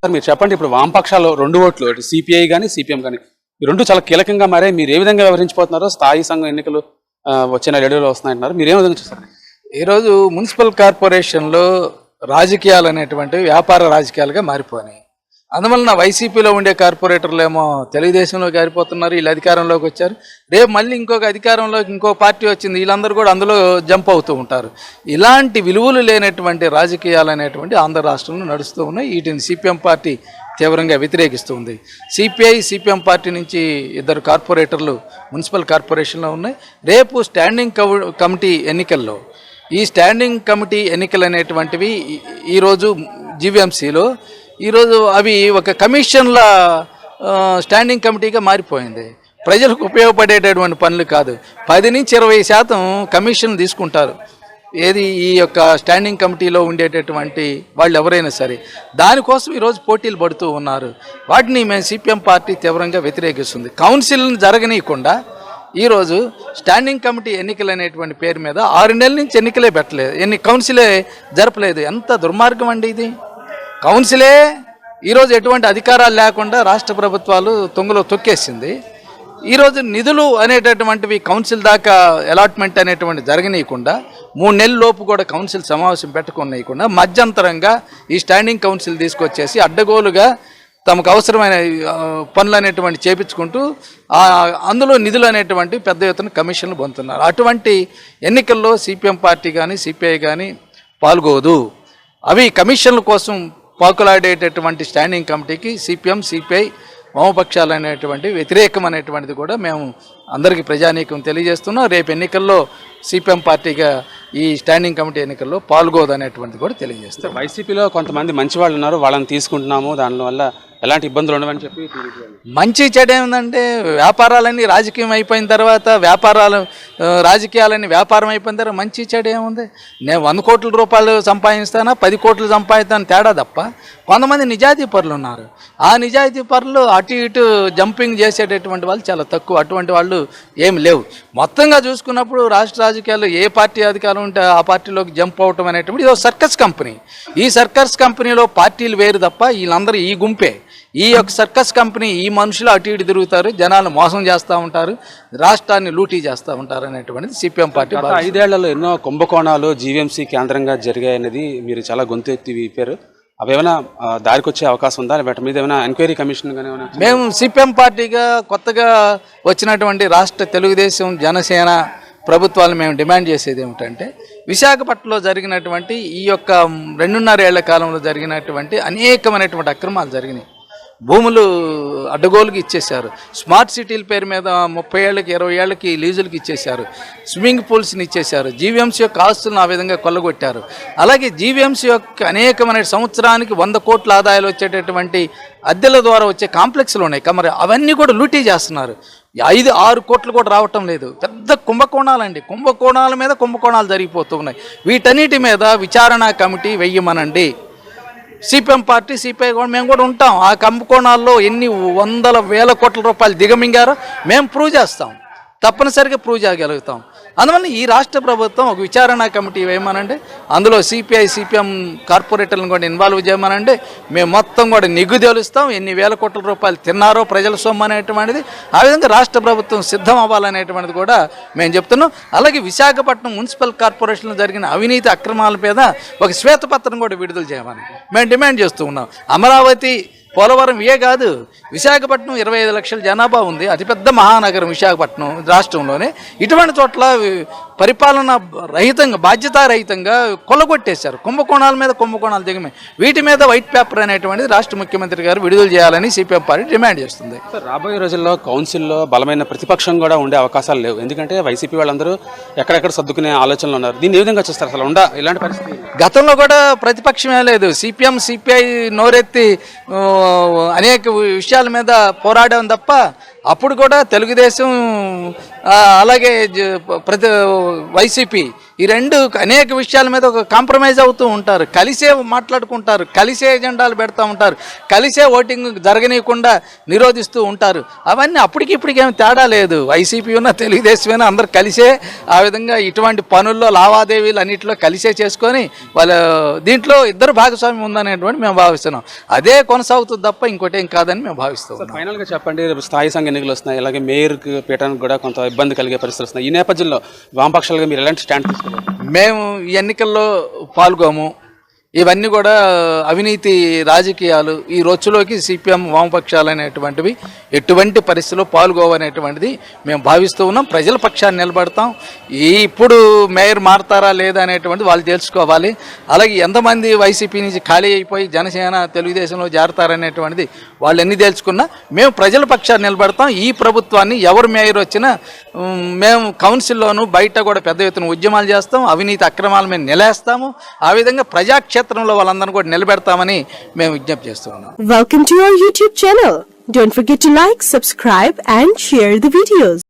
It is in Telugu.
సార్ మీరు చెప్పండి, ఇప్పుడు వామపక్షాలు 2 ఓట్లు, అటు సిపిఐ కానీ సిపిఎం కానీ, ఈ రెండు చాలా కీలకంగా మారే. మీరు ఏ విధంగా వివరించిపోతున్నారో? స్థాయి సంఘం ఎన్నికలు వచ్చే నెలలో వస్తున్నాయంటున్నారు, మీరు ఏ విధంగా చూస్తారు? ఈరోజు మున్సిపల్ కార్పొరేషన్లో రాజకీయాలు అనేటువంటివి వ్యాపార రాజకీయాలుగా మారిపోయినాయి. అందువలన వైసీపీలో ఉండే కార్పొరేటర్లు ఏమో తెలుగుదేశంలోకి గారిపోతున్నారు, వీళ్ళు అధికారంలోకి వచ్చారు. రేపు మళ్ళీ ఇంకొక అధికారంలోకి ఇంకో పార్టీ వచ్చింది, వీళ్ళందరూ కూడా అందులో జంప్ అవుతూ ఉంటారు. ఇలాంటి విలువలు లేనటువంటి రాజకీయాలు అనేటువంటి ఆంధ్ర రాష్ట్రంలో నడుస్తూ ఉన్నాయి. వీటిని సిపిఎం పార్టీ తీవ్రంగా వ్యతిరేకిస్తుంది. సిపిఐ సిపిఎం పార్టీ నుంచి 2 కార్పొరేటర్లు మున్సిపల్ కార్పొరేషన్లో ఉన్నాయి. రేపు స్టాండింగ్ కమిటీ ఎన్నికల్లో ఈ స్టాండింగ్ కమిటీ ఎన్నికలు అనేటువంటివి ఈరోజు జీవీఎంసీలో ఈరోజు అవి ఒక కమిషన్ల స్టాండింగ్ కమిటీగా మారిపోయింది. ప్రజలకు ఉపయోగపడేటటువంటి పనులు కాదు. 10 నుంచి 20% కమిషన్ తీసుకుంటారు. ఏది ఈ యొక్క స్టాండింగ్ కమిటీలో ఉండేటటువంటి వాళ్ళు ఎవరైనా సరే దానికోసం ఈరోజు పోటీలు పడుతూ ఉన్నారు. వాటిని మేము సిపిఎం పార్టీ తీవ్రంగా వ్యతిరేకిస్తుంది. కౌన్సిల్ని జరగనీయకుండా ఈరోజు స్టాండింగ్ కమిటీ ఎన్నికలు అనేటువంటి పేరు మీద 6 నెలల నుంచి ఎన్నికలే పెట్టలేదు, కౌన్సిలే జరపలేదు. ఎంత దుర్మార్గం అండి ఇది! కౌన్సిలే ఈరోజు ఎటువంటి అధికారాలు లేకుండా రాష్ట్ర ప్రభుత్వాలు తొంగలో తొక్కేసింది. ఈరోజు నిధులు అనేటటువంటివి కౌన్సిల్ దాకా అలాట్మెంట్ అనేటువంటి జరగనీయకుండా 3 నెలల లోపు కూడా కౌన్సిల్ సమావేశం పెట్టుకోనీయకుండా మధ్యంతరంగా ఈ స్టాండింగ్ కౌన్సిల్ తీసుకొచ్చేసి అడ్డగోలుగా తమకు అవసరమైన పనులు అనేటువంటి చేపించుకుంటూ అందులో నిధులు అనేటువంటి పెద్ద ఎత్తున కమిషన్లు పొందుతున్నారు. అటువంటి ఎన్నికల్లో సిపిఎం పార్టీ కానీ సిపిఐ కానీ పాల్గొదు. అవి కమిషన్ల కోసం పాకులాడేటటువంటి స్టాండింగ్ కమిటీకి సిపిఎం సిపిఐ వామపక్షాలు అనేటువంటి వ్యతిరేకం అనేటువంటిది కూడా మేము అందరికీ ప్రజానీకం తెలియజేస్తున్నాం. రేపు ఎన్నికల్లో సిపిఎం పార్టీగా ఈ స్టాండింగ్ కమిటీ ఎన్నికల్లో పాల్గొదు అనేటువంటిది కూడా తెలియజేస్తాం. వైసీపీలో కొంతమంది మంచి వాళ్ళు ఉన్నారు, వాళ్ళని తీసుకుంటున్నాము, దానివల్ల ఎలాంటి ఇబ్బందులు ఉండవని చెప్పి. మంచి చెడు ఏమిందంటే వ్యాపారాలన్నీ రాజకీయం అయిపోయిన తర్వాత రాజకీయాలన్నీ వ్యాపారం అయిపోయిన తర్వాత మంచి చెడు ఏముంది? నేను 100 కోట్ల రూపాయలు సంపాదిస్తానా 10 కోట్లు సంపాదిస్తాను తేడా తప్ప. కొంతమంది నిజాయితీ పరులు ఉన్నారు. ఆ నిజాయితీ పరులు అటు ఇటు జంపింగ్ చేసేటటువంటి వాళ్ళు చాలా తక్కువ. అటువంటి వాళ్ళు ఏమి లేవు. మొత్తంగా చూసుకున్నప్పుడు రాష్ట్ర రాజకీయాల్లో ఏ పార్టీ అధికారం ఉంటే ఆ పార్టీలోకి జంప్ అవటం అనేటువంటి ఇది ఒక సర్కస్ కంపెనీ. ఈ సర్కస్ కంపెనీలో పార్టీలు వేరు తప్ప వీళ్ళందరూ ఈ గుంపే. ఈ యొక్క సర్కస్ కంపెనీ ఈ మనుషులు అటు ఇటు తిరుగుతారు, జనాలు మోసం చేస్తూ ఉంటారు, రాష్ట్రాన్ని లూటీ చేస్తూ ఉంటారు అనేటువంటిది సిపిఎం పార్టీ. 5 ఏళ్లలో ఎన్నో కుంభకోణాలు జీవీఎంసీ కేంద్రంగా జరిగాయనేది మీరు చాలా గొంతు ఎత్తి విప్పారు. అవేమైనా దారికి వచ్చే అవకాశం ఉందా? వాటి మీద ఏమైనా ఎంక్వైరీ కమిషన్ కానీ? మేము సిపిఎం పార్టీగా కొత్తగా వచ్చినటువంటి రాష్ట్ర తెలుగుదేశం జనసేన ప్రభుత్వాలు మేము డిమాండ్ చేసేది ఏమిటంటే విశాఖపట్నంలో జరిగినటువంటి ఈ యొక్క 2.5 ఏళ్ల కాలంలో జరిగినటువంటి అనేకమైనటువంటి అక్రమాలు జరిగినాయి. భూములు అడ్డగోలుకి ఇచ్చేశారు. స్మార్ట్ సిటీల పేరు మీద 30 ఏళ్ళకి 20 ఏళ్ళకి లీజులకి ఇచ్చేశారు. స్విమ్మింగ్ పూల్స్ని ఇచ్చేశారు. జీవీఎంసీ యొక్క ఆస్తులను ఆ విధంగా కొల్లగొట్టారు. అలాగే జీవీఎంసీ యొక్క అనేకమైన సంవత్సరానికి 100 కోట్ల ఆదాయాలు వచ్చేటటువంటి అద్దెల ద్వారా వచ్చే కాంప్లెక్స్లు ఉన్నాయి. మరి అవన్నీ కూడా లూటీ చేస్తున్నారు. 5-6 కోట్లు కూడా రావటం లేదు. పెద్ద కుంభకోణాలండి. కుంభకోణాల మీద కుంభకోణాలు జరిగిపోతూ ఉన్నాయి. వీటన్నిటి మీద విచారణ కమిటీ వెయ్యమనండి. సిపిఎం పార్టీ సిపిఐ కూడా మేము కూడా ఉంటాం. ఆ కుంభకోణాల్లో ఎన్ని వందల వేల కోట్ల రూపాయలు దిగమింగారో మేము ప్రూవ్ చేస్తాం, తప్పనిసరిగా ప్రూవ్ చేయగలుగుతాం. అందువల్ల ఈ రాష్ట్ర ప్రభుత్వం ఒక విచారణ కమిటీ వేయమనండి. అందులో సిపిఐ సిపిఎం కార్పొరేటర్లను కూడా ఇన్వాల్వ్ చేయమనండి. మేము మొత్తం కూడా నిగ్గు తేలుస్తాం. ఎన్ని వేల కోట్ల రూపాయలు తిన్నారో ప్రజల సొమ్ము అనేటువంటిది. ఆ విధంగా రాష్ట్ర ప్రభుత్వం సిద్ధం అవ్వాలనేటువంటిది కూడా మేము చెప్తున్నాం. అలాగే విశాఖపట్నం మున్సిపల్ కార్పొరేషన్లో జరిగిన అవినీతి అక్రమాల మీద ఒక శ్వేతపత్రం కూడా విడుదల చేయమని మేము డిమాండ్ చేస్తూ ఉన్నాం. అమరావతి పోలవరం ఇవే కాదు, విశాఖపట్నం 25 లక్షల జనాభా ఉంది. అతిపెద్ద మహానగరం విశాఖపట్నం రాష్ట్రంలోనే. ఇటువంటి చోట్ల పరిపాలన రహితంగా బాధ్యతారహితంగా కొల్లగొట్టేశారు. కుంభకోణాల మీద కుంభకోణాలు దిగమే. వీటి మీద వైట్ పేపర్ అనేటువంటిది రాష్ట్ర ముఖ్యమంత్రి గారు విడుదల చేయాలని సిపిఎం పార్టీ డిమాండ్ చేస్తుంది. రాబోయే రోజుల్లో కౌన్సిల్లో బలమైన ప్రతిపక్షం కూడా ఉండే అవకాశాలు లేవు. ఎందుకంటే వైసీపీ వాళ్ళందరూ ఎక్కడెక్కడ సర్దుకునే ఆలోచనలు ఉన్నారు. దీన్ని ఏ విధంగా చూస్తారు? అసలు ఇలాంటి పరిస్థితి గతంలో కూడా ప్రతిపక్షమే లేదు. సిపిఎం సిపిఐ నోరెత్తి అనేక విషయాల మీద పోరాడాం తప్ప అప్పుడు కూడా తెలుగుదేశం అలాగే వైసీపీ ఈ రెండు అనేక విషయాల మీద ఒక కాంప్రమైజ్ అవుతూ ఉంటారు, కలిసే మాట్లాడుకుంటారు, కలిసే ఎజెండాలు పెడతా ఉంటారు, కలిసే ఓటింగ్ జరగనీయకుండా నిరోధిస్తూ ఉంటారు. అవన్నీ అప్పటికిప్పటికి ఏమి తేడా లేదు. వైసీపీ ఉన్న తెలుగుదేశమైనా అందరు కలిసే ఆ విధంగా ఇటువంటి పనుల్లో లావాదేవీలు అన్నింటిలో కలిసే చేసుకొని వాళ్ళ దీంట్లో ఇద్దరు భాగస్వామ్యం ఉందనేటువంటి మేము భావిస్తున్నాం. అదే కొనసాగుతుంది తప్ప ఇంకోటి ఏం కాదని మేము భావిస్తూ ఉన్నాం. ఫైనల్గా చెప్పండి, రేపు స్థాయి సంఘ ఎన్నికలు వస్తున్నాయి, అలాగే మేయర్కి పీఠానికి కూడా కొంత ఇబ్బంది కలిగే పరిస్థితులు వస్తున్నాయి. ఈ నేపథ్యంలో వామపక్షాలుగా మీరు ఎలాంటి స్టాండ్ తీసుకోవాలి? మేము ఈ ఎన్నికల్లో పాల్గొము. ఇవన్నీ కూడా అవినీతి రాజకీయాలు. ఈ రొచ్చులోకి సిపిఎం వామపక్షాలు అనేటువంటివి ఎటువంటి పరిస్థితుల్లో పాల్గొవనేటువంటిది మేము భావిస్తూ ఉన్నాం. ప్రజల పక్షాన్ని నిలబడతాం. ఇప్పుడు మేయర్ మారతారా లేదా అనేటువంటిది వాళ్ళు తెలుసుకోవాలి. అలాగే ఎంతమంది వైసీపీ నుంచి ఖాళీ అయిపోయి జనసేన తెలుగుదేశంలో చేరతారనేటువంటిది వాళ్ళు ఎన్ని తెలుసుకున్నా మేము ప్రజల పక్షాన్ని నిలబడతాం. ఈ ప్రభుత్వాన్ని ఎవరు మేయర్ వచ్చినా మేము కౌన్సిల్లోనూ బయట కూడా పెద్ద ఎత్తున ఉద్యమాలు చేస్తాం. అవినీతి అక్రమాల మీద నిలేస్తాము. ఆ విధంగా ప్రజాక్షేత్రంలో వాళ్ళందరినీ కూడా నిలబెడతామని మేము విజ్ఞప్తి చేస్తూ ఉన్నాం. Welcome to our YouTube channel. Don't forget to like, subscribe and share the videos.